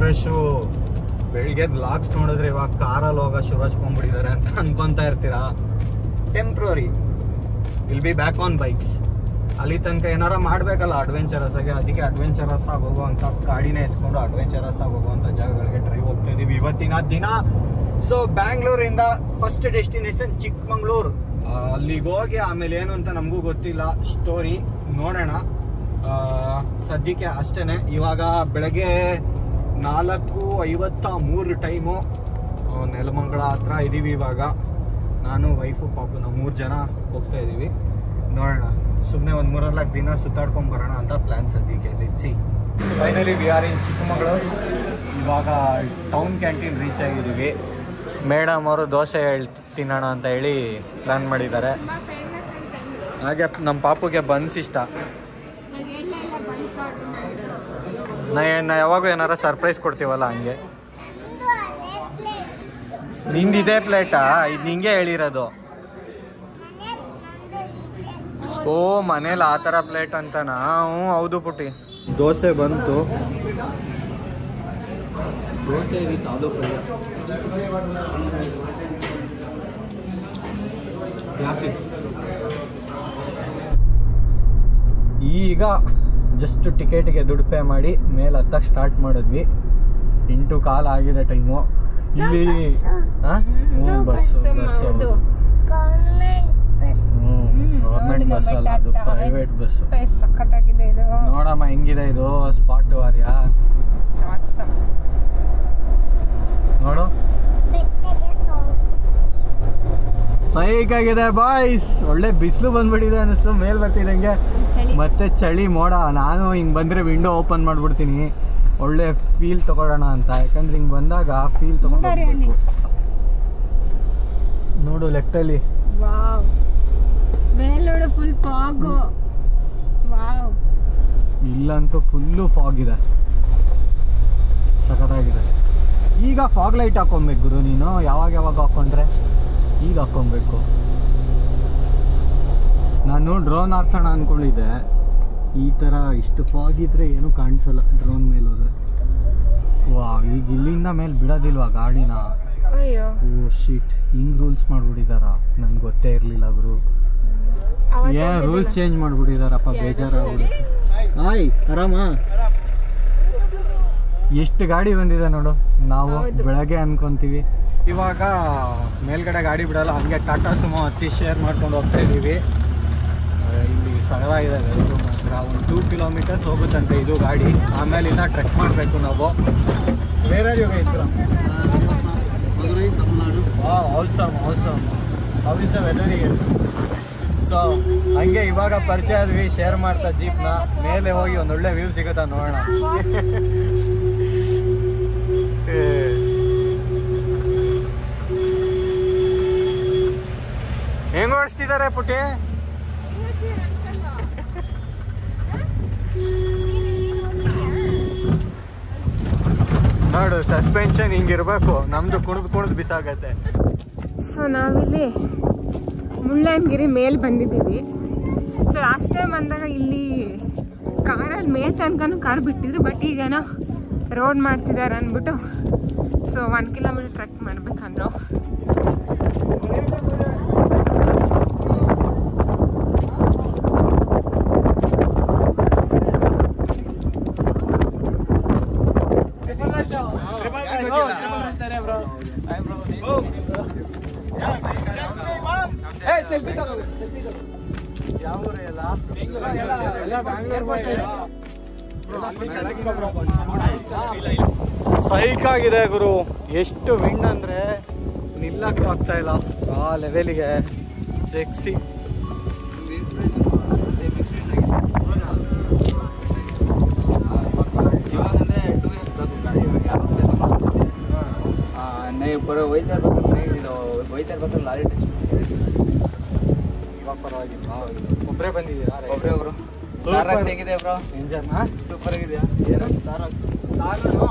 Rush. ಬೆಳಿಗ್ಗೆ blogs ನೋಡಿದ್ರೆ ಇವಾಗ ಕಾರಲ್ಲಿ ಹೋಗೋ ಶುರು ಹಚ್ಕೊಂಡ್ಬಿಟ್ಟಿದ್ದಾರೆ ಅಂತ ಅನ್ಕೊಂತಾ ಇರ್ತೀರಾ. Temporary, will be back on bikes. ಅಲ್ಲಿ ತನಕ ಏನಾರ ಮಾಡಬೇಕಲ್ಲ ಅಡ್ವೆಂಚರಸ್ ಆಗಿ. ಅದಕ್ಕೆ ಅಡ್ವೆಂಚರಸ್ ಆಗಿ ಹೋಗುವಂಥ ಗಾಡಿನೇ ಎತ್ಕೊಂಡು ಅಡ್ವೆಂಚರಸ್ ಆಗಿ ಹೋಗುವಂಥ ಜಾಗಗಳಿಗೆ ಡ್ರೈವ್ ಹೋಗ್ತಾ ಇದೀವಿ ಇವತ್ತಿನ ದಿನ. ಸೊ ಬ್ಯಾಂಗ್ಳೂರಿಂದ ಫಸ್ಟ್ ಡೆಸ್ಟಿನೇಷನ್ ಚಿಕ್ಕಮಂಗ್ಳೂರು. ಅಲ್ಲಿಗೆ ಹೋಗಿ ಆಮೇಲೆ ಏನು ಅಂತ ನಮಗೂ ಗೊತ್ತಿಲ್ಲ, ಸ್ಟೋರಿ ನೋಡೋಣ. ಸದ್ಯಕ್ಕೆ ಅಷ್ಟೇ. ಇವಾಗ ಬೆಳಗ್ಗೆ 4:53 ಟೈಮು. ನೆಲಮಂಗಲ ಹತ್ರ ಇದ್ದೀವಿ ಇವಾಗ. ನಾನು ವೈಫು ಪಾಪು ನಾವು 3 ಜನ ಹೋಗ್ತಾ ಇದ್ದೀವಿ. ನೋಡೋಣ, ಸುಮ್ಮನೆ ಒಂದು 3-4 ದಿನ ಸುತ್ತಾಡ್ಕೊಂಡು ಬರೋಣ ಅಂತ ಪ್ಲ್ಯಾನ್ ಸದ್ಯಕ್ಕೆ. ಲೆಟ್ಸಿ. ಫೈನಲಿ ವಿ ಆರ್ ಇನ್ ಚಿಕ್ಕಮಗಳೂರು. ಇವಾಗ ಟೌನ್ ಕ್ಯಾಂಟೀನ್ ರೀಚ್ ಆಗಿದ್ದೀವಿ. ಮೇಡಮ್ ಅವರು ದೋಸೆ ತಿನ್ನೋಣ ಅಂತ ಹೇಳಿ ಪ್ಲ್ಯಾನ್ ಮಾಡಿದ್ದಾರೆ. ಹಾಗೆ ನಮ್ಮ ಪಾಪುಗೆ ಬನ್ಸ್ ಇಷ್ಟ. ನಾ ಯಾವಾಗೂ ಏನಾರ ಸರ್ಪ್ರೈಸ್ ಕೊಡ್ತೀವಲ್ಲ ಹಂಗೆ. ನಿಂದಿದೆ ಪ್ಲೇಟಾ? ಇದು ನಿಂಗೆ ಹೇಳಿರೋದು. ಓ, ಮನೇಲಿ ಆ ಥರ ಪ್ಲೇಟ್ ಅಂತನಾ? ಹ್ಞೂ ಹೌದು ಪುಟ್ಟಿ. ದೋಸೆ ಬಂತು. ದೋಸೆ ವಿತ್ ಆಲೂ ಪಲ್ಯ. ಈಗ ಜಸ್ಟ್ ಟಿಕೆಟ್ಗೆ ದುಡ್ಡು ಪೇ ಮಾಡಿ ಮೇಲೆ ಹತ್ತಕ್ಕೆ ಸ್ಟಾರ್ಟ್ ಮಾಡಿದ್ವಿ. 8:15 ಆಗಿದೆ ಟೈಮು. ಇಲ್ಲಿ ಗೌರ್ಮೆಂಟ್ ಬಸ್ ಅಲ್ಲ, ಅದು ಪ್ರೈವೇಟ್ ಬಸ್. ನೋಡಮ್ಮ ಹೆಂಗಿದೆ ಇದು ಸ್ಪಾಟ್ ವಾರ್ಯ. ನೋಡು, ಸೈಕಾಗಿದೆ ಬಾಯ್ಸ್. ಒಳ್ಳೆ ಬಿಸಿಲು ಬಂದ್ಬಿಟ್ಟಿದೆ ಅನ್ನಿಸ್ತು ಮೇಲ್ ಬರ್ತಿದ್ದಂಗೆ. ಮತ್ತೆ ಚಳಿ ಮೋಡ. ನಾನು ಹಿಂಗೆ ಬಂದರೆ ವಿಂಡೋ ಓಪನ್ ಮಾಡಿಬಿಡ್ತೀನಿ, ಒಳ್ಳೆ ಫೀಲ್ ತಗೊಳ್ಳೋಣ ಅಂತ. ಯಾಕಂದ್ರೆ ಹಿಂಗೆ ಬಂದಾಗ ಫೀಲ್ ತಗೊಂಡು ನೋಡು ಲೆಫ್ಟಲ್ಲಿ. ಇಲ್ಲಂತೂ ಫುಲ್ಲು ಫಾಗ್ ಇದೆ, ಸಖತ್ತಾಗಿದೆ. ಈಗ ಫಾಗ್ ಲೈಟ್ ಹಾಕೊಬೇಕು ಗುರು ನೀನು. ಯಾವಾಗ ಹಾಕೊಂಡ್ರೆ ಈಗ ಹಾಕ್ಕೊಬೇಕು. ನಾನು ಡ್ರೋನ್ ಹಾರ್ಸೋಣ ಅಂದ್ಕೊಂಡಿದ್ದೆ. ಈ ಥರ ಇಷ್ಟು ಫಾಗ್ ಇದ್ರೆ ಏನೂ ಕಾಣಿಸಲ್ಲ ಡ್ರೋನ್ ಮೇಲೆ ಹೋದ್ರೆ. ವಾ, ಈಗ ಇಲ್ಲಿಂದ ಮೇಲೆ ಬಿಡೋದಿಲ್ವಾ ಗಾಡಿನ? ಓ ಶೀಟ್, ಹಿಂಗೆ ರೂಲ್ಸ್ ಮಾಡ್ಬಿಟ್ಟಿದಾರ. ನನ್ಗೆ ಗೊತ್ತೇ ಇರಲಿಲ್ಲ ಗುರು. ಏನ್ ರೂಲ್ಸ್ ಚೇಂಜ್ ಮಾಡ್ಬಿಟ್ಟಿದಾರಪ್ಪ, ಬೇಜಾರಾಗ್ಬಿಡುತ್ತೆ. ಹಾಯ್, ಆರಾಮ? ಎಷ್ಟು ಗಾಡಿ ಬಂದಿದೆ ನೋಡು. ನಾವು ಬೆಳಗ್ಗೆ ಅನ್ಕೊಂತೀವಿ, ಇವಾಗ ಮೇಲ್ಗಡೆ ಗಾಡಿ ಬಿಡಲ್ಲ. ಹಂಗೆ ಟಾಟಾ ಸುಮೋ ಹತ್ತಿ ಶೇರ್ ಮಾಡ್ಕೊಂಡು ಹೋಗ್ತಾ ಇದ್ದೀವಿ. ಇಲ್ಲಿ ಸರವಾಗಿದೆ ಮಾತ್ರ. ಒಂದು 2 ಕಿಲೋಮೀಟರ್ಸ್ ಹೋಗುತ್ತಂತೆ ಇದು ಗಾಡಿ. ಆಮೇಲೆ ಇನ್ನ ಟ್ರೆಕ್ ಮಾಡಬೇಕು ನಾವು. ಬೇರೆ awesome how is the weather here? So ಹಂಗೆ ಇವಾಗ ಪರಿಚಯ ಆದ್ವಿ, ಶೇರ್ ಮಾಡ್ತಾ ಜೀಪ್ನ. ಮೇಲೆ ಹೋಗಿ ಒಂದು ಒಳ್ಳೆ ವ್ಯೂ ಸಿಗುತ್ತಾ ನೋಡೋಣ. ಹೆಂಗ್ ಓಡಿಸ್ತಿದ್ದಾರೆ ಪುಟ್ಟಿ? ನೋಡು, ಸಸ್ಪೆನ್ಷನ್ ಹಿಂಗಿರ್ಬೇಕು. ನಮ್ದು ಕುಣಿದು ಬಿಸಾಗತ್ತೆ. ಸೊ ನಾವಿಲ್ಲಿ ಮುಳ್ಳಯ್ಯನಗಿರಿ ಮೇಲ್ ಬಂದಿದ್ದೀವಿ. ಸೊ ಲಾಸ್ಟ್ ಟೈಮ್ ಬಂದಾಗ ಇಲ್ಲಿ ಕಾರಲ್ಲಿ ಮೇಲ್ ತನಕನೂ ಕಾರ್ ಬಿಟ್ಟಿದ್ರು. ಬಟ್ ಈಗೇನೋ ರೋಡ್ ಮಾಡ್ತಿದ್ದಾರೆ ಅಂದ್ಬಿಟ್ಟು ಸೊ 1 ಕಿಲೋಮೀಟರ್ ಟ್ರೆಕ್ ಮಾಡ್ಬೇಕಂದ್ರು. ಸೈಕ್ ಆಗಿದೆ ಗುರು. ಎಷ್ಟು ವಿಂಡ್ ಅಂದ್ರೆ ನಿಲ್ಲಕ್ಕೆ ಆಗ್ತಾ ಇಲ್ಲ ಆ ಲೆವೆಲಿಗೆ. ಸೆಕ್ಸಿ. ಒಬ್ಬರೇ ಬಂದಿದ್ದೀರಾ? ಒಬ್ಬರೇ ಅವರು. ಹೇಗಿದೆ ಬ್ರೋ? ಎಂಜಾಯ್ ಸೂಪರ್ ಆಗಿದೆಯಾ? ಏನು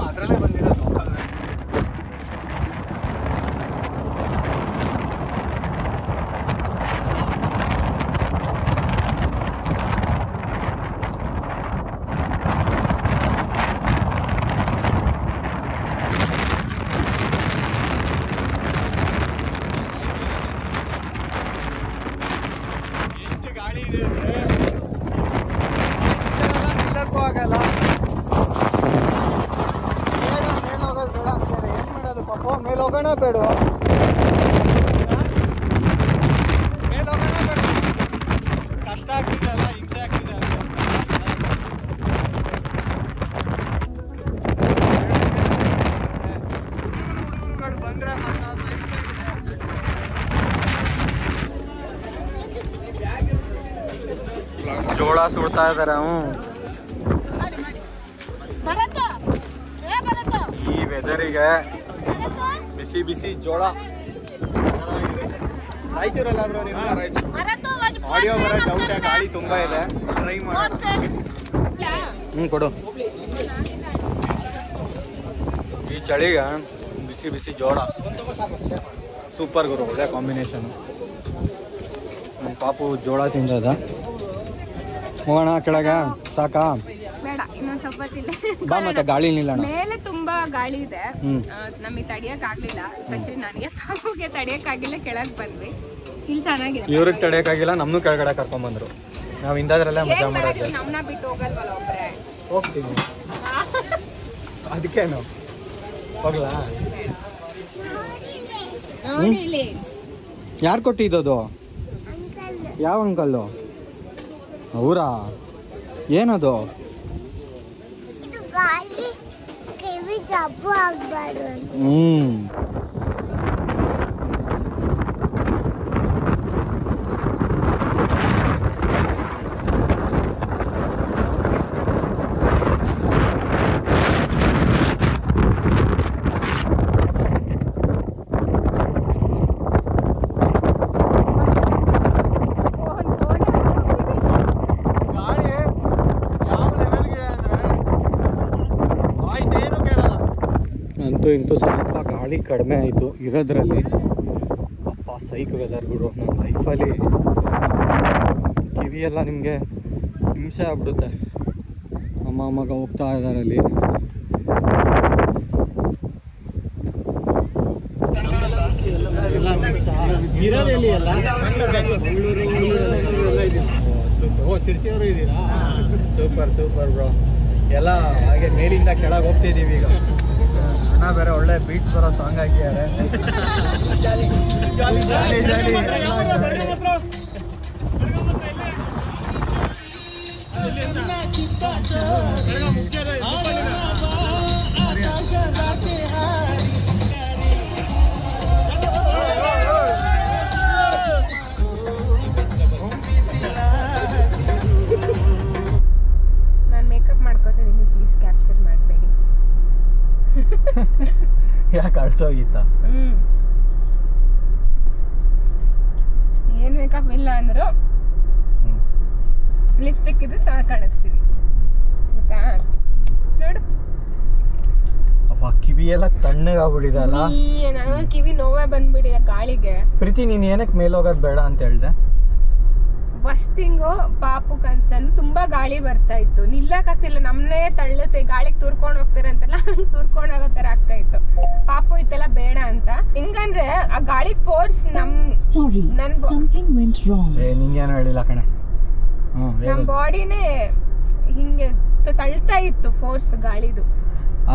ಅದರಲ್ಲೇ ಬಂದಿರೋದು. ಹೋಗೋಣ ಬೇಡ ಕಷ್ಟ ಆಗ್ತಿದೆ ಅಲ್ಲ, ಹಿಂಸೆ ಆಗ್ತಿದೆ ಅಲ್ಲ. ಹುಡುಗರುಗಳು ಬಂದ್ರೆ ಜೋಳ ಸುಡ್ತಾ ಇದಾರೆ. ಈ ವೆದರಿಗೆ ಬಿಸಿ ಬಿಸಿ ಜೋಳ. ರಾಯಚೂರಲ್ಲ ಬ್ರೋ ನೀವು? ಆಡಿಯೋ ಬರೋ ಡೌಟ್, ಗಾಳಿ ತುಂಬಾ ಇದೆ, ಟ್ರೈ ಮಾಡಿ. ಕೊಡು. ಈ ಚಳಿಗೆ ಬಿಸಿ ಬಿಸಿ ಜೋಳ ಸೂಪರ್ ಗುರು, ಒಳ್ಳೆ ಕಾಂಬಿನೇಷನ್. ನಮ್ಮ ಪಾಪು ಜೋಳ ತಿಂದದ. ಹೋಗೋಣ ಕೆಳಗೆ? ಸಾಕಾ? ಬೇಡ, ಇನ್ನೊಂದ್ ಸ್ವಲ್ಪ ಬಾ. ಮತ್ತೆ ಗಾಳಿ ನಿಲ್ಲೋಣ. ಮೇಲೆ ತುಂಬಾ ಗಾಳಿ ಇದೆ, ನಮಗೆ ತಡಿಯಕ್ ಆಗ್ಲಿಲ್ಲ. ಸ್ಪೆಷಲಿ ನನಗೆ ಪಾಪುಗೆ ತಡಿಯಕ್ ಆಗಿಲ್ಲ, ಕೆಳಗ್ ಬಂದ್ವಿ. ಇಲ್ಲಿ ಚೆನ್ನಾಗಿದೆ. ಇವ್ರಿಗೆ ತಡಿಯಕ್ ಆಗಿಲ್ಲ, ನಮ್ನು ಕೆಳಗಡೆ ಕರ್ಕೊಂಡ್ ಬಂದ್ರು. ನಾವ್ ಇಂದಾದ್ರಲ್ಲೇ ಮಜಾ ಮಾಡೋದು. ನಮ್ಮನ್ನ ಬಿಟ್ಟು ಹೋಗಲ್ವಲ್ಲ ಒಬ್ರೆ? ಹೋಗ್ತೀವಿ. ಅದಕ್ಕೇನು ಹೋಗ್ಲಾ? ಯಾರು ಕೊಟ್ಟಿದ್ದದು? ಯಾವ ಅಂಕಲ್ಲು? ಅವರಾ? ಏನದು? ಇಂತೂ ಸ್ವಲ್ಪ ಗಾಳಿ ಕಡಿಮೆ ಆಯಿತು ಇರೋದ್ರಲ್ಲಿ. ಅಪ್ಪ ಸೈಕ್ ವೆದರ್ಗಳು. ನನ್ನ ಲೈಫಲ್ಲಿ ಕಿವಿಯೆಲ್ಲ ನಿಮಗೆ ಹಿಂಸೆ ಆಗ್ಬಿಡುತ್ತೆ. ಅಮ್ಮ ಮಗ ಹೋಗ್ತಾ ಇದ್ದಾರೆ ಅಲ್ಲಿ. Super super bro. ಎಲ್ಲ ಹಾಗೆ ಮೇಲಿಂದ ಕೆಳಗೆ ಹೋಗ್ತಿದ್ದೀವಿ ಈಗ. ಅಣ್ಣ ಬೇರೆ ಒಳ್ಳೆ ಬೀಟ್ಸ್ ಬರೋ ಸಾಂಗ್ ಹಾಕಿದ್ದಾರೆ. ನಾನು ಮೇಕಪ್ ಮಾಡ್ಕೋತಿದ್ದೀನಿ, ಪ್ಲೀಸ್ ಕ್ಯಾಪ್ಚರ್ ಮಾಡಬೇಡಿ. ಯಾಕೆ ಅಳ್ಸೋಗಿತ್ತ? ಏನ್ ಮೇಕಪ್ ಇಲ್ಲ ಅಂದ್ರು ಲಿಪ್ಸ್ಟಿಕ್ ಇದ್ರೆ ಚೆನ್ನಾಗಿ ಕಾಣಿಸ್ತೀವಿ, ಗೊತ್ತಾ? ನೋಡು, ಅಪ್ಪ ಕಿವಿ ಎಲ್ಲ ತಣ್ಣಗಾಗ್ಬಿಟ್ಟಿದೆ ಅಲ್ಲ. ನನಗೆ ಕಿವಿ ನೋವೇ ಬಂದ್ಬಿಟ್ಟಿದೆ ಗಾಳಿಗೆ. ಪ್ರೀತಿ, ನೀನ್ ಏನಕ್ಕೆ ಮೇಲೋಗೋದು ಬೇಡ ಅಂತ ಹೇಳ್ದೆ? ಫಸ್ಟ್ ಥಿಂಗು ಪಾಪು ಕನ್ಸನ್ ತುಂಬಾ ಗಾಳಿ ಬರ್ತಾ ಇತ್ತು, ನಿಲ್ಲಕ್ ಆಗ್ತಿಲ್ಲ. ನಮ್ನೇ ತಳ್ಳತ್ತೆ, ಗಾಳಿಗೆ ತೂರ್ಕೊಂಡು ಹೋಗ್ತಾರೆ ಅಂತೆಲ್ಲ ತೂರ್ಕೊಂಡು ಆಗೋ ತರ ಆಗ್ತಾ ಇತ್ತು. ಪಾಪು ಇತ್ತೆಲ್ಲ ಬೇಡ ಅಂತ. ಹಿಂಗಂದ್ರೆ ಆ ಗಾಳಿ ಫೋರ್ಸ್ ನಿಂಗೇನು ಹೇಳಿಲ್ಲ ಕಣೆ. ನಮ್ ಬಾಡಿನೇ ಹಿಂಗೆ ತಳ್ತಾ ಇತ್ತು ಫೋರ್ಸ್ ಗಾಳಿದು.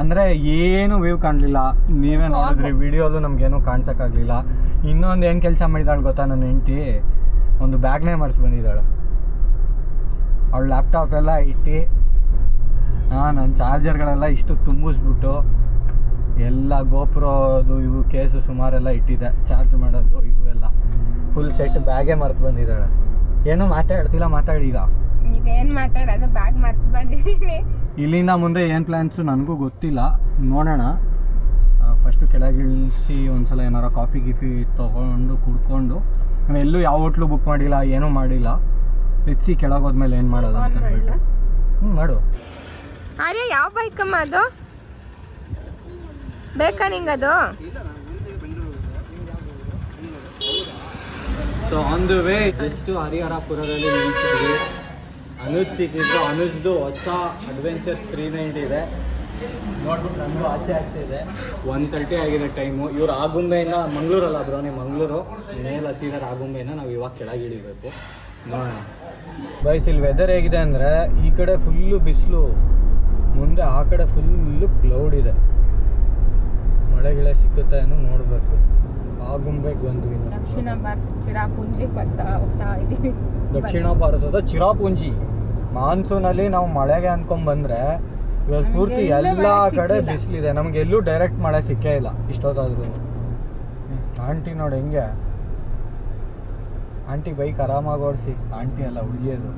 ಅಂದ್ರೆ ಏನು ವ್ಯೂ ಕಾಣ್ಲಿಲ್ಲ. ನೀವೇ ನೋಡಿದ್ರಿ ವಿಡಿಯೋಲು, ನಮ್ಗೇನು ಕಾಣ್ಸಕ್ಕಾಗ್ಲಿಲ್ಲ. ಇನ್ನೊಂದು ಏನ್ ಕೆಲಸ ಮಾಡಿದಾಳು ಗೊತ್ತಾ ನನ್ನ ಹೆಂಡತಿ? ಒಂದು ಬ್ಯಾಗ್ನೇ ಮರ್ತು ಬಂದಿದ್ದಾಳೆ. ಅವಳು ಲ್ಯಾಪ್ಟಾಪ್ ಎಲ್ಲ ಇಟ್ಟು ನನ್ನ ಚಾರ್ಜರ್ಗಳೆಲ್ಲ ಇಷ್ಟು ತುಂಬಿಸ್ಬಿಟ್ಟು ಎಲ್ಲ ಗೋಪ್ರೋದು ಇವು ಕೇಸು ಸುಮಾರೆಲ್ಲ ಇಟ್ಟಿದೆ, ಚಾರ್ಜ್ ಮಾಡೋದು ಇವು ಎಲ್ಲ ಫುಲ್ ಸೆಟ್ ಬ್ಯಾಗೇ ಮರ್ತು ಬಂದಿದ್ದಾಳೆ. ಏನೋ ಮಾತಾಡ್ತಿಲ್ಲ, ಮಾತಾಡಿ ಈಗ. ಈಗ ಏನು ಮಾತಾಡೋದು? ಬ್ಯಾಗ್ ಮರ್ತು ಬಂದಿದ್ದೀನಿ. ಇಲ್ಲಿಂದ ಮುಂದೆ ಏನು ಪ್ಲ್ಯಾನ್ಸು ನನಗೂ ಗೊತ್ತಿಲ್ಲ, ನೋಡೋಣ. ಫಸ್ಟು ಕೆಳಗೆ ಇಳಿಸಿ ಒಂದ್ಸಲ ಏನಾರ ಕಾಫಿ ಗಿಫಿ ತೊಗೊಂಡು ಕುಡ್ಕೊಂಡು, ಎಲ್ಲೂ ಯಾವ ಹೋಟ್ಲು ಬುಕ್ ಮಾಡಿಲ್ಲ, ಏನೂ ಮಾಡಿಲ್ಲ. ಎತ್ಸಿ ಕೆಳಗೆ ಹೋದ್ಮೇಲೆ ಏನು ಮಾಡೋದು ಅಂತ ಹೇಳ್ಬಿಟ್ಟು ಮಾಡು. ಆರ್ಯ, ಯಾವ ಬೈಕಮ್ಮ ಅದು? ಬೇಕಾ ನಿಂಗದು? So on the way just ಹರಿಹರಪುರದಲ್ಲಿ ನಿಲ್ಸಿದ್ವಿ. ಅನುಜ್ ಸಿಕ್ಕಿದ್ರು. ಅನುಜ್ದು ಹೊಸ ಅಡ್ವೆಂಚರ್ 390 ಇದೆ, ನೋಡ್ಬಿಟ್ಟು ನನಗೂ ಆಸೆ ಆಗ್ತಿದೆ. 1:30 ಆಗಿದೆ ಟೈಮು. ಇವ್ರು ಆಗುಂಬೆಯಿಂದ, ಮಂಗಳೂರಲ್ಲ ಬ್ರೋ, ನೀವು ಮಂಗಳೂರು ಮೇಲೆ ಹತ್ತಿದ್ದಾರೆ. ಆಗುಂಬೆಯಿಂದ ನಾವು ಇವಾಗ ಕೆಳಗೆ ಇಳಿಬೇಕು. ನೋಡೋಣ ಬೈಸ್. ಇಲ್ಲಿ ವೆದರ್ ಹೇಗಿದೆ ಅಂದರೆ, ಈ ಕಡೆ ಫುಲ್ಲು ಬಿಸಿಲು, ಮುಂದೆ ಆ ಕಡೆ ಫುಲ್ಲು ಕ್ಲೌಡ್ ಇದೆ, ಮಳೆ ಗಿಳೆ ಸಿಕ್ಕುತ್ತಾ ಏನೋ ನೋಡ್ಬೇಕು. ಆಗುಂಬೆಗೆ ಬಂದ್ವಿ. ದಕ್ಷಿಣ ಭಾರತ ಚಿರಾಪುಂಜಿ ಬರ್ತಾ ಹೋಗ್ತಾ ಇದೀವಿ. ದಕ್ಷಿಣ ಭಾರತದ ಚಿರಾಪುಂಜಿ ಮಾನ್ಸೂನಲ್ಲಿ ನಾವು ಮಳೆಗೆ ಅನ್ಕೊಂಡ್ ಬಂದ್ರೆ ಇವತ್ತು ಪೂರ್ತಿ ಎಲ್ಲಾ ಕಡೆ ಬಿಸಿಲಿದೆ. ನಮ್ಗೆ ಎಲ್ಲೂ ಡೈರೆಕ್ಟ್ ಮಳೆ ಸಿಕ್ಕೇ ಇಲ್ಲ ಇಷ್ಟೊತ್ತಾದ್ರೂ. ಆಂಟಿ ನೋಡಿ ಹೆಂಗೆ, ಆಂಟಿ ಬೈಕ್ ಆರಾಮಾಗಿ ಓಡಿಸಿ. ಆಂಟಿ ಅಲ್ಲ ಹುಡುಗಿಯದು,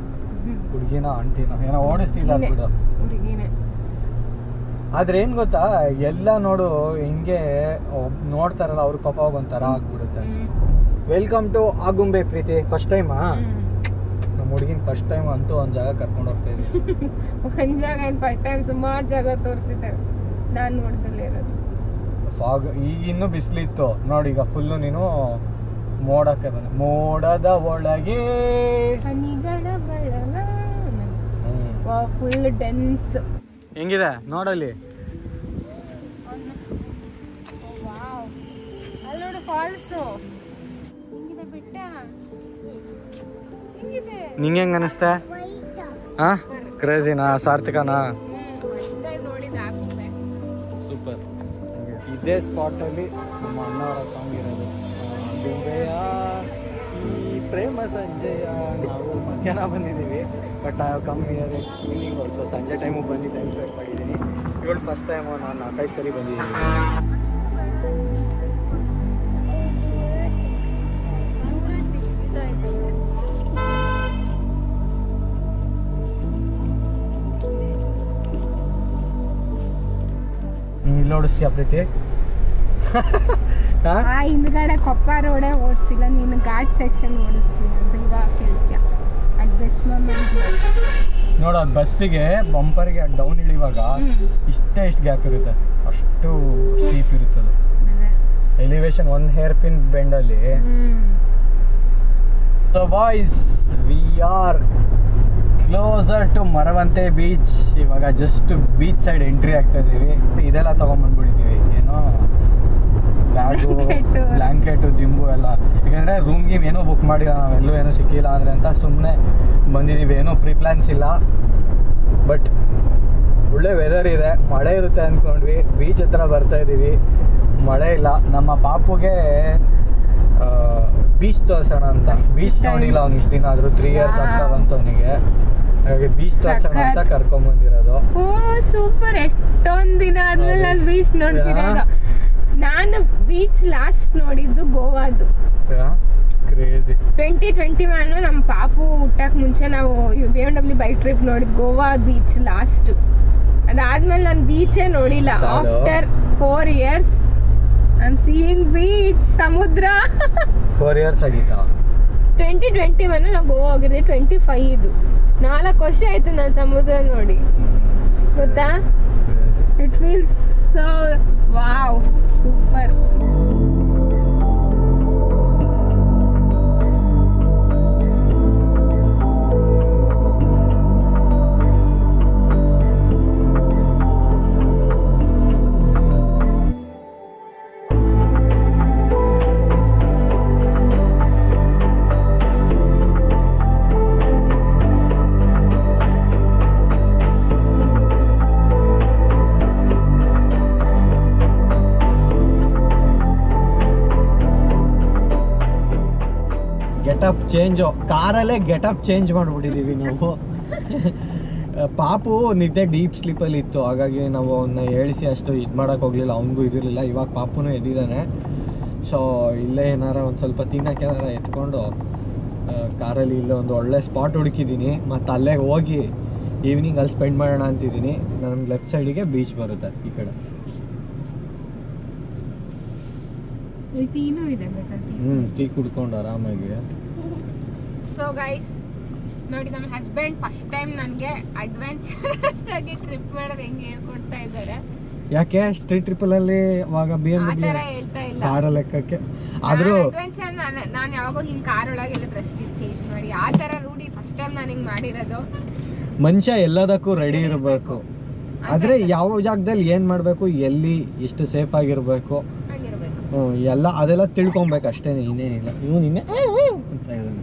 ಹುಡುಗಿನ ಆಂಟಿನ ಏನೋ ಓಡಿಸ್ತಿಲ್ಲ ಬಿಡು. ಆದ್ರೆ ಏನ್ ಗೊತ್ತಾ, ಎಲ್ಲ ನೋಡು ಹಿಂಗೆ ನೋಡ್ತಾರಲ್ಲ ಅವ್ರ ಪಾಪ ಒಂಥರ ಆಗ್ಬಿಡುತ್ತೆ. Welcome to Agumbe Preethi. First ಟೈಮಾ ನಮ್ಮ ಹುಡುಗಿನ ಫಸ್ಟ್ ಟೈಮ್ ಅಂತೂ ಒಂದ್ ಜಾಗ ಕರ್ಕೊಂಡು ಹೋಗ್ತಾ ಇದ್ದೀವಿ. ಒಂದ್ ಜಾಗ ಏನ್ ಫಸ್ಟ್ ಟೈಮ್, ಸುಮಾರು ಜಾಗ ತೋರಿಸಿದ್ದಾರೆ ನಾನು ನೋಡ್ದಲ್ಲೇ ಇರೋದು. ಫಾಗ್ ಈಗ ಇನ್ನೂ ಬಿಸಿಲಿತ್ತು ನೋಡಿ, ಈಗ ಫುಲ್ಲು ನೀನು ಮೋಡಕ್ಕೆ ಬಂದ, ಮೋಡದ ಒಳಗೆ ಹನಿಗಳ ಬಳಗ ಫುಲ್ ಡೆನ್ಸ್. ಹೆಂಗಿದೆ ನೋಡಲ್ಲಿ, ಅಲ್ಲಿ ನೋಡಿ ಫಾಲ್ಸು ಹೆಂಗಿದೆ ಬೆಟ್ಟ, ಹೆಂಗಿದೆ ನಿಂಗೆ ಹೆಂಗ ಅನಿಸ್ತೆ? ಹಾ ಕ್ರೇಜಿನಾ ಸಾರ್ಥಕನಾ? ಸೂಪರ್. ಇದೇ ಸ್ಪಾಟಲ್ಲಿ ನಮ್ಮ ಅಣ್ಣವರ ಸಾಂಗ್ ಇರೋದು, ಆಗುಂಬೆಯ ಈ ಪ್ರೇಮ ಸಂಜೆಯ. ನಾವು ಮಧ್ಯಾಹ್ನ ಬಂದಿದ್ದೀವಿ, ಬಟ್ ಕಮ್ಮಿ ಈವ್ನಿಂಗ್ ಆಲ್ಸೋ ಸಂಜೆ ಟೈಮು ಬಂದು ಟೈಮ್ ಸ್ಪೆಂಡ್ ಮಾಡಿದ್ದೀನಿ. ಇವಳು ಫಸ್ಟ್ ಟೈಮು ನಾನು 4-5 ಸರಿ ಬಂದಿದ್ದೀನಿ. ಇಲ್ಲಿ ಓಡಿಸ್ತೀಯ ಪ್ರೀತಿ? ಹಿಂದ್ಗಡೆ ಕೊಪ್ಪ ರೋಡೇ ಓಡಿಸಿಲ್ಲ, ನೀನು ಘಾಟ್ ಸೆಕ್ಷನ್ ಓಡಿಸ್ತೀನಿ ಅಂತ ಇವಾಗ ಕೇಳ್ತೀಯ. ಅಟ್ ದಿಸ್ ಮೊಮೆಂಟ್ ನೋಡು, ಅದು ಬಸ್ಸಿಗೆ ಬಂಪರ್ಗೆ ಡೌನ್ ಇಳಿಯುವಾಗ ಇಷ್ಟು ಗ್ಯಾಪ್ ಇರುತ್ತೆ, ಅಷ್ಟು ಸ್ಟೀಪ್ ಇರುತ್ತದೆ ಎಲಿವೇಶನ್. 1 ಹೇರ್ ಪಿನ್ ಬೆಂಡಲ್ಲಿ. So boys, we are closer to Maravanthe beach. ಇವಾಗ ಜಸ್ಟ್ ಬೀಚ್ ಸೈಡ್ ಎಂಟ್ರಿ ಆಗ್ತಾ ಇದೀವಿ. ಇದೆಲ್ಲ ತಗೊಂಡ್ಬಂದ್ಬಿಡ್ತೀವಿ, ಏನೋ ಬ್ಯಾಗು, ಬ್ಲ್ಯಾಂಕೆಟು, ದಿಂಬು ಎಲ್ಲ. ಯಾಕಂದರೆ ರೂಮ್ ಗೀಮ್ ಏನೋ ಬುಕ್ ಮಾಡಿಲ್ಲ ನಾವೆಲ್ಲೂ, ಏನೂ ಸಿಕ್ಕಿಲ್ಲ ಅಂದರೆ ಅಂತ ಸುಮ್ಮನೆ ಬಂದಿದ್ದೀವಿ. ಏನೂ ಪ್ರೀ ಪ್ಲ್ಯಾನ್ಸ್ ಇಲ್ಲ. ಬಟ್ ಒಳ್ಳೆ ವೆದರ್ ಇದೆ, ಮಳೆ ಇರುತ್ತೆ ಅಂದ್ಕೊಂಡ್ವಿ. ಬೀಚ್ ಹತ್ರ ಬರ್ತಾ ಇದ್ದೀವಿ, ಮಳೆ ಇಲ್ಲ. ನಮ್ಮ ಪಾಪುಗೆ ಬೀಚ್ ತೋರ್ಸೋಣ ಅಂತ, ಬೀಚ್ ನೋಡಿಲ್ಲ ಅವ್ನು ಇಷ್ಟು ದಿನ ಆದರೂ, 3 years ಆಗ್ತಾ ಬಂತು ಅವನಿಗೆ. ಹಾಗೆ ಬೀಚ್ ತೋರ್ಸೋಣ ಅಂತ ಕರ್ಕೊಂಡ್ಬಂದಿರೋದು. ಓ ಸೂಪರ್, ಎಷ್ಟೊಂದು ದಿನ ಆದ್ಮೇಲೆ ನಾನು ಬೀಚ್ ನೋಡ್ತಿರೋದು. ನಾನು ಬೀಚ್ ಲಾಸ್ಟ್ ನೋಡಿದ್ದು ಗೋವಾದು, ಕ್ರೇಜಿ. 2021 ನಮ್ಮ ಪಾಪು ಹುಟ್ಟಕ್ಕೆ ಮುಂಚೆ ನಾವು BMW ಬೈಕ್ ಟ್ರಿಪ್ ನೋಡಿದ್ದು ಗೋವಾ ಬೀಚ್ ಲಾಸ್ಟ್. ಅದಾದ್ಮೇಲೆ ನಾನು ಬೀಚೇ ನೋಡಿಲ್ಲ. After 4 years I am seeing beach, ಸಮುದ್ರ. 4 years ಆಗಿತ್ತಾ? 2021 ನಾವು ಗೋವಾ ಹೋಗಿದ್ದೆ. 25 ಇದು 4 ವರ್ಷ ಆಯ್ತು ನಾನು ಸಮುದ್ರ ನೋಡಿ, ಗೊತ್ತಾ? It feels so wow, super. Getup change, ಕಾರಲ್ಲೇ ಗೆಟಪ್ ಚೇಂಜ್ ಮಾಡಿಬಿಟ್ಟಿದ್ದೀವಿ ನಾವು. ಪಾಪು ನಿದ್ದೆ ಡೀಪ್ ಸ್ಲೀಪಲ್ಲಿ ಇತ್ತು, ಹಾಗಾಗಿ ನಾವು ಅವನ್ನ ಹೇಳಿಸಿ ಅಷ್ಟು ಇದು ಮಾಡೋಕ್ಕೆ ಹೋಗಲಿಲ್ಲ. ಅವನಿಗೂ ಇದಿರಲಿಲ್ಲ. ಇವಾಗ ಪಾಪುನೂ ಎದ್ದಿದ್ದಾನೆ. ಸೊ ಇಲ್ಲೇ ಏನಾರ ಒಂದು ಸ್ವಲ್ಪ ತಿನ್ನೋಕೆ ಏನಾರ ಎತ್ಕೊಂಡು ಕಾರಲ್ಲಿ ಇಲ್ಲೇ ಒಂದು ಒಳ್ಳೆ ಸ್ಪಾಟ್ ಹುಡುಕಿದ್ದೀನಿ. ಮತ್ತು ಅಲ್ಲೇ ಹೋಗಿ ಈವ್ನಿಂಗ್ ಅಲ್ಲಿ ಸ್ಪೆಂಡ್ ಮಾಡೋಣ ಅಂತಿದ್ದೀನಿ. ನಮ್ಗೆ ಲೆಫ್ಟ್ ಸೈಡಿಗೆ ಬೀಚ್ ಬರುತ್ತೆ ಈ ಕಡೆ. ಟೀನೂ ಇದೆ ಬೇಕಾದ್ರೆ. ಟೀ ಕುಡ್ಕೊಂಡು ಆರಾಮಾಗಿ. ಸೊ ಗೈಸ್ ನೋಡಿ, ನಮ್ಮ ಹಸ್ಬೆಂಡ್ ಫಸ್ಟ್ ಟೈಮ್ ನನಗೆ ಅಡ್ವೆಂಚರಸ್ ಆಗಿ ಟ್ರಿಪ್ ಮಾಡೋದು ಹೆಂಗೆ ಹೇಳ್ಕೊಡ್ತಾ ಇದ್ದಾರೆ. ಯಾಕೆ ಸ್ಟ್ರೀಟ್ ಟ್ರಿಪ್ಪಲ್ಲಿ ಅವಾಗ BMW ಹೇಳ್ತಾ ಇಲ್ಲ, ಕಾರ ಲೆಕ್ಕಕ್ಕೆ. ಆದ್ರೂ ಅಡ್ವೆಂಚರ್ ನಾನು ಯಾವಾಗೋ ಹಿಂಗೆ ಕಾರ್ ಒಳಗೆಲ್ಲ ಡ್ರೆಸ್ ಚೇಂಜ್ ಮಾಡಿ ಆ ಥರ ರೂಢಿ ಫಸ್ಟ್ ಟೈಮ್ ನಾನು ಹಿಂಗೆ ಮಾಡಿರೋದು. ಮನುಷ್ಯ ಎಲ್ಲದಕ್ಕೂ ರೆಡಿ ಇರಬೇಕು. ಆದ್ರೆ ಯಾವ ಜಾಗದಲ್ಲಿ ಏನ್ ಮಾಡ್ಬೇಕು, ಎಲ್ಲಿ ಎಷ್ಟು ಸೇಫ್ ಆಗಿರ್ಬೇಕು ಎಲ್ಲ ಅದೆಲ್ಲ ತಿಳ್ಕೊಬೇಕು ಅಷ್ಟೇ, ಇನ್ನೇನಿಲ್ಲ. ಇವನು ಇನ್ನೇ ಅಂತ ಇದ್ದಾನೆ.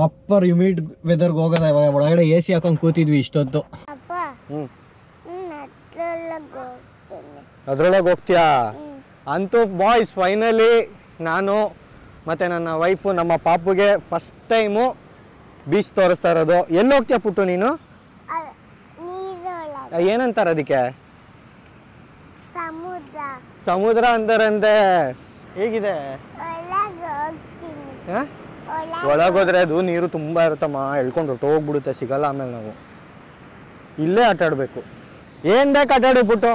ಅಪ್ಪರ್ ಹ್ಯೂಮಿಡ್ ವೆದರ್ಗೆ ಹೋಗೋದ. ಇವಾಗ ಒಳಗಡೆ AC ಹಾಕೊಂಡು ಕೂತಿದ್ವಿ ಇಷ್ಟೊತ್ತು. ಅದ್ರೊಳಗೆ ಹೋಗ್ತೀಯಾ? ಅಂತೂ ಬಾಯ್ಸ್ ಫೈನಲಿ ನಾನು ಮತ್ತು ನನ್ನ ವೈಫು ನಮ್ಮ ಪಾಪುಗೆ ಫಸ್ಟ್ ಟೈಮು ಬೀಚ್ ತೋರಿಸ್ತಾ ಇರೋದು. ಎಲ್ಲಿ ಹೋಗ್ತೀಯ ಪುಟ್ಟು ನೀನು? ಏನಂತಾರೆ ಅದಕ್ಕೆ? ಸಮುದ್ರ ಅಂತಾರಂತೆ. ಹೇಗಿದೆ? ಒಳಗೋದ್ರೆ ಅದು ನೀರು ತುಂಬ ಇರುತ್ತಮ್ಮ, ಎಳ್ಕೊಂಡು ಹೊರಟೋಗ್ಬಿಡುತ್ತೆ, ಸಿಗಲ್ಲ ಆಮೇಲೆ. ನಾವು ಇಲ್ಲೇ ಆಟ ಆಡಬೇಕು. ಏನು ಬೇಕು ಆಟಾಡು ಪುಟ್ಟು,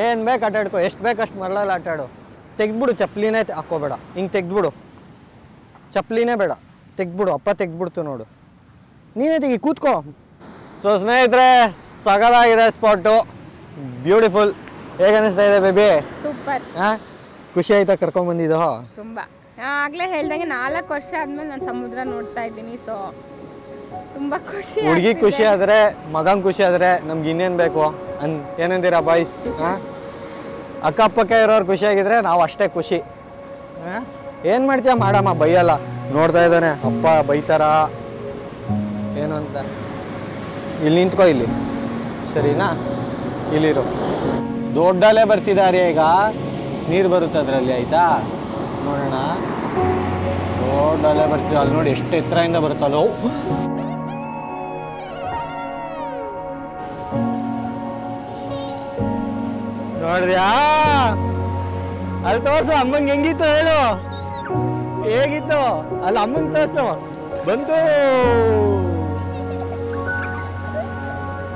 ಏನು ಬೇಕು ಆಟಾಡ್ಕೊ, ಎಷ್ಟು ಬೇಕು ಅಷ್ಟು ಮರಳಲ್ಲಿ ಆಟಾಡು. ತೆಗ್ದ್ಬಿಡು, ಚಪ್ಪಲಿನೇ ಹಾಕ್ಕೋಬೇಡ, ಹಿಂಗೆ ತೆಗ್ದ್ಬಿಡು, ಚಪ್ಪಲಿನೇ ಬೇಡ, ತೆಗ್ದ್ಬಿಡು. ಅಪ್ಪ ತೆಗ್ದ್ಬಿಡ್ತು ನೋಡು, ನೀನೇ ತೆಗಿ, ಕೂತ್ಕೋ. ಸೊ ಸ್ನೇಹಿತರೆ, ಸಗದಾಗಿದೆ ಸ್ಪಾಟು, ಬ್ಯೂಟಿಫುಲ್. ಹೇಗೆ ಅನಿಸ್ತಾ ಇದೆ ಬೇಬಿ? ಸೂಪರ್. ಹಾಂ, ಖುಷಿ ಆಯ್ತಾ ಕರ್ಕೊಂಡ್ಬಂದಿದ್ದು? ತುಂಬ. ಆಗಲೇ ಹೇಳ್ದಂಗೆ 4 ವರ್ಷ ಆದ್ಮೇಲೆ ನಾನು ಸಮುದ್ರ ನೋಡ್ತಾ ಇದ್ದೀನಿ. ಸೊ ತುಂಬ ಖುಷಿ. ಹುಡುಗಿ ಖುಷಿ ಆದರೆ, ಮಗಂಗೆ ಖುಷಿ ಆದರೆ ನಮ್ಗೆ ಇನ್ನೇನು ಬೇಕು ಏನಂತೀರಾ ಬಾಯ್ಸ್? ಹಾಂ, ಅಕ್ಕಪಕ್ಕ ಇರೋರು ಖುಷಿಯಾಗಿದ್ರೆ ನಾವು ಅಷ್ಟೇ ಖುಷಿ. ಹಾಂ, ಏನು ಮಾಡ್ತೀಯ ಮಾಡಮ್ಮ, ಬೈಯಲ್ಲ. ನೋಡ್ತಾ ಇದ್ದಾನೆ ಅಪ್ಪ ಬೈತಾರ ಏನು ಅಂತ. ಇಲ್ಲಿ ನಿಂತ್ಕೋ, ಇಲ್ಲಿ ಸರಿನಾ, ಇಲ್ಲಿರು. ದೊಡ್ಡಲ್ಲೇ ಬರ್ತಿದ್ದಾರೆ ಈಗ, ನೀರು ಬರುತ್ತೆ ಅದರಲ್ಲಿ, ಆಯಿತಾ? ನೋಡೋಣ, ದೊಡ್ಡಲ್ಲೇ ಬರ್ತಿದ್ದೆ ಅಲ್ಲಿ ನೋಡಿ, ಎಷ್ಟು ಎತ್ತರದಿಂದ ಬರುತ್ತಲ್ಲೋ. ನೋಡ್ದ್ಯಾ? ಅಲ್ಲಿ ತೋರ್ಸು, ಅಮ್ಮಂಗೆ ಹೆಂಗಿತ್ತು ಹೇಳು, ಹೇಗಿತ್ತು ಅಲ್ಲಿ ಅಮ್ಮಂಗೆ ತೋರ್ಸು. ಬಂತು,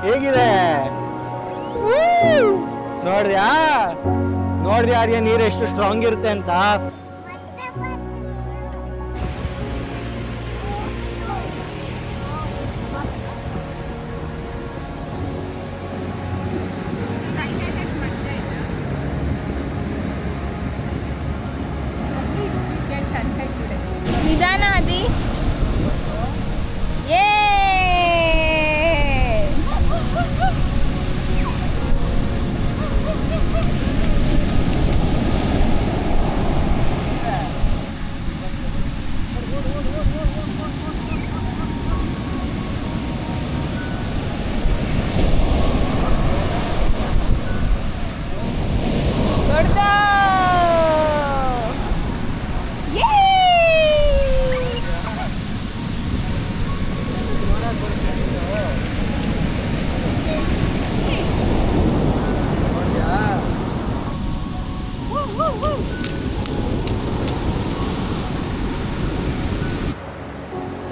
ಹೇಗಿದೆ ನೋಡ್ದ್ಯಾ? ನೋಡ್ದ್ಯಾ ಆರ್ಯ, ನೀರು ಎಷ್ಟು ಸ್ಟ್ರಾಂಗ್ ಇರುತ್ತೆ ಅಂತ. ನಿಧಾನ ಅದಿ.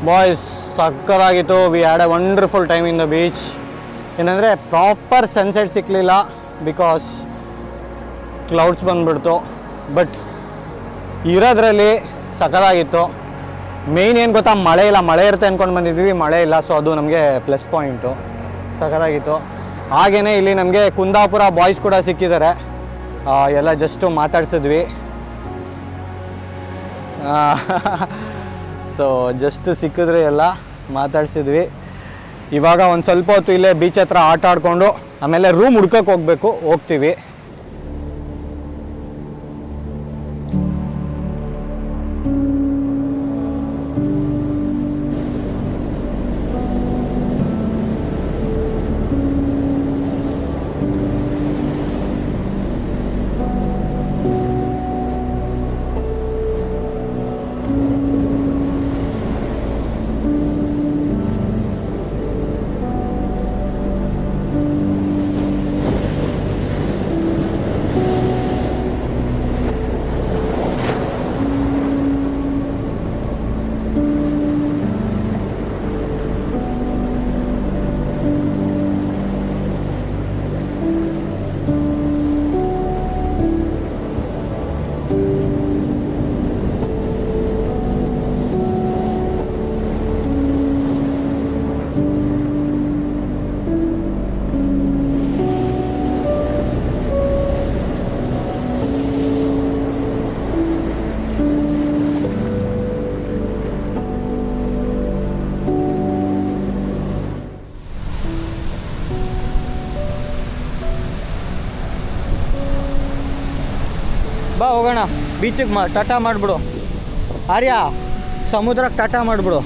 ಬಾಯ್ಸ್, ಸಕ್ಕತ್ತಾಗಿತ್ತು. We had a wonderful time in the beach. ಏನಂದರೆ ಪ್ರಾಪರ್ ಸನ್ಸೆಟ್ ಸಿಕ್ಕಲಿಲ್ಲ, ಬಿಕಾಸ್ ಕ್ಲೌಡ್ಸ್ ಬಂದುಬಿಡ್ತು. ಬಟ್ ಇರೋದ್ರಲ್ಲಿ ಸಕ್ಕತ್ತಾಗಿತ್ತು. ಮೇಯ್ನ್ ಏನು ಗೊತ್ತಾ, ಮಳೆ ಇಲ್ಲ. ಮಳೆ ಇರುತ್ತೆ ಅಂದ್ಕೊಂಡು ಬಂದಿದ್ವಿ, ಮಳೆ ಇಲ್ಲ. ಸೊ ಅದು ನಮಗೆ ಪ್ಲಸ್ ಪಾಯಿಂಟು. ಸಕ್ಕತ್ತಾಗಿತ್ತು. ಹಾಗೆಯೇ ಇಲ್ಲಿ ನಮಗೆ ಕುಂದಾಪುರ ಬಾಯ್ಸ್ ಕೂಡ ಸಿಕ್ಕಿದ್ದಾರೆ. ಎಲ್ಲ ಜಸ್ಟು ಮಾತಾಡ್ಸಿದ್ವಿ. ಸೊ ಜಸ್ಟ್ ಸಿಕ್ಕಿದ್ರೆ ಎಲ್ಲ ಮಾತಾಡ್ಸಿದ್ವಿ. ಇವಾಗ ಒಂದು ಸ್ವಲ್ಪ ಹೊತ್ತು ಇಲ್ಲೇ ಬೀಚ್ ಹತ್ರ ಆಟ ಆಡಿಕೊಂಡು ಆಮೇಲೆ ರೂಮ್ ಹುಡ್ಕಕ್ಕೆ ಹೋಗ್ತೀವಿ. ಬಾ ಹೋಗೋಣ ಬೀಚಿಗೆ. ಟಾಟಾ ಮಾಡಿಬಿಡು ಆರ್ಯ, ಸಮುದ್ರಕ್ಕೆ ಟಾಟಾ ಮಾಡಿಬಿಡು.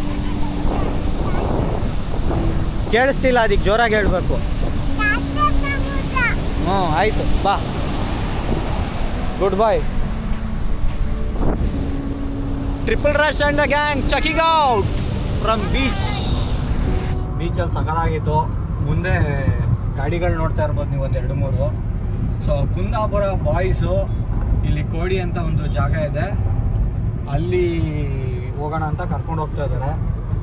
ಕೇಳಿಸ್ತಿಲ್ಲ, ಅದಕ್ಕೆ ಜೋರಾಗಿ ಹೇಳಬೇಕು. ಹ್ಞೂ ಆಯಿತು, ಬಾ. Good bye. Triple rush and the gang checking out from ಬೀಚಲ್ಲಿ ಸಕಲಾಗಿತ್ತು. ಮುಂದೆ ಗಾಡಿಗಳು ನೋಡ್ತಾ ಇರ್ಬೋದು ನೀವು, ಒಂದು 2-3. ಸೊ ಕುಂದಾಪುರ ಬಾಯ್ಸು ಇಲ್ಲಿ ಕೋಡಿ ಅಂತ ಒಂದು ಜಾಗ ಇದೆ, ಅಲ್ಲಿ ಹೋಗೋಣ ಅಂತ ಕರ್ಕೊಂಡು ಹೋಗ್ತಾ ಇದ್ದಾರೆ.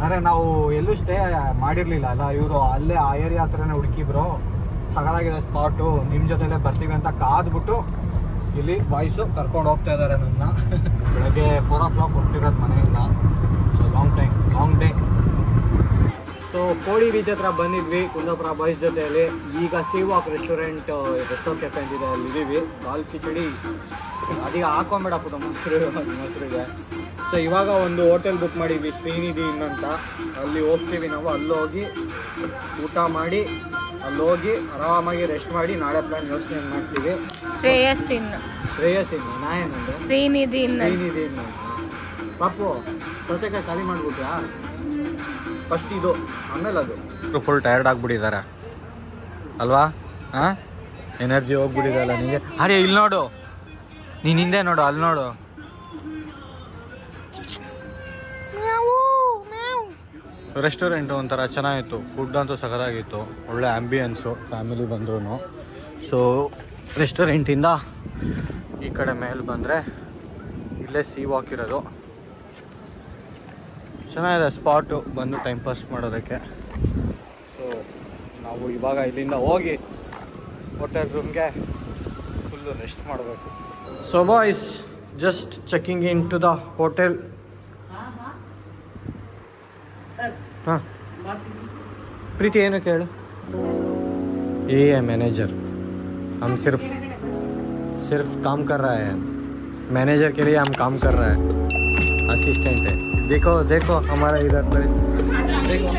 ಅಂದರೆ ನಾವು ಎಲ್ಲೂ ಸ್ಟೇ ಮಾಡಿರಲಿಲ್ಲ ಅಲ್ಲ, ಇವರು ಅಲ್ಲೇ ಆ ಏರಿಯಾ ಹತ್ರನೇ ಹುಡುಕಿದ್ರು. ಸಕಲಾಗಿದೆ ಸ್ಪಾಟು, ನಿಮ್ಮ ಜೊತೆಲೇ ಬರ್ತೀವಿ ಅಂತ ಕಾದ್ಬಿಟ್ಟು ಇಲ್ಲಿ ಬಾಯ್ಸು ಕರ್ಕೊಂಡು ಹೋಗ್ತಾ ಇದ್ದಾರೆ ನನ್ನ. ಬೆಳಗ್ಗೆ 4 o'clock ಹೊರಟಿರೋದು ಮನೆಯಿಂದ. So long day. ಸೊ ಕೋಡಿ ಬೀಚ್ ಹತ್ರ ಬಂದಿದ್ವಿ ಕುಂದಾಪುರ ಬಾಯ್ಸ್ ಜೊತೆಯಲ್ಲಿ. ಈಗ ಸೀ ವಾಕ್ ರೆಸ್ಟೋರೆಂಟ್ ಕೆಫೆ ಅಂತಿದೆ, ಅಲ್ಲಿ ಇದ್ದೀವಿ. ದಾಲ್ ಕಿಚಡಿ ಅದೀಗ ಹಾಕೊಂಬೇಡಪ್ಪ ಮೊಸರಿಗೆ. ಸೊ ಇವಾಗ ಒಂದು ಹೋಟೆಲ್ ಬುಕ್ ಮಾಡಿದ್ವಿ, ಶ್ರೀನಿಧಿ ಇನ್ ಅಂತ. ಅಲ್ಲಿ ಹೋಗ್ತೀವಿ ನಾವು. ಅಲ್ಲೋಗಿ ಊಟ ಮಾಡಿ ಅಲ್ಲೋಗಿ ಆರಾಮಾಗಿ ರೆಸ್ಟ್ ಮಾಡಿ ನಾಳೆ ಪ್ಲಾನ್ ಯೋಚನೆ ಮಾಡ್ತೀವಿ. ಶ್ರೇಯಸ್ ಇನ್ ನಾ ಏನಂದ್ರೆ ಶ್ರೀನಿಧಿ ಇನ್ ಪಾಪು ಪ್ರತ್ಯೇಕ ಖಾಲಿ ಮಾಡ್ಬಿಟ್ಯಾ ಫಸ್ಟ್ ಇದು, ಆಮೇಲೆ ಅದು. ಫುಲ್ ಟಯರ್ಡ್ ಆಗಿಬಿಟ್ಟಿದ್ದಾರೆ ಅಲ್ವಾ? ಹಾಂ, ಎನರ್ಜಿ ಹೋಗ್ಬಿಟ್ಟಿದೆಲ್ಲ ನಿಮಗೆ. ಅರೆ ಇಲ್ಲಿ ನೋಡು, ನೀನು ಹಿಂದೆ ನೋಡು, ಅಲ್ಲಿ ನೋಡು. ರೆಸ್ಟೋರೆಂಟು ಒಂಥರ ಚೆನ್ನಾಗಿತ್ತು, ಫುಡ್ ಅಂತೂ ಸಖತ್ತಾಗಿತ್ತು, ಒಳ್ಳೆ ಆ್ಯಂಬಿಯನ್ಸು ಫ್ಯಾಮಿಲಿ ಬಂದ್ರೂ. ಸೊ ರೆಸ್ಟೋರೆಂಟಿಂದ ಈ ಕಡೆ ಮೇಲೆ ಬಂದರೆ ಇಲ್ಲೇ ಸೀ ವಾಕ್ ಇರೋದು. ಚೆನ್ನಾಗಿದೆ ಸ್ಪಾಟು, ಬಂದು ಟೈಮ್ ಪಾಸ್ ಮಾಡೋದಕ್ಕೆ. ಸೊ ನಾವು ಇವಾಗ ಇಲ್ಲಿಂದ ಹೋಗಿ ಹೋಟೆಲ್ ರೂಮ್ಗೆ ಫುಲ್ಲು ರೆಸ್ಟ್ ಮಾಡಬೇಕು. So boys, just checking in to the hotel. हाँ प्रीति ಏನು ಕೇಳು. ये है मैनेजर, हम सिर्फ काम कर रहा है. मैनेजर के लिए हम काम कर रहा है, असिस्टेंट है. देखो हमारा इधर पर देखो.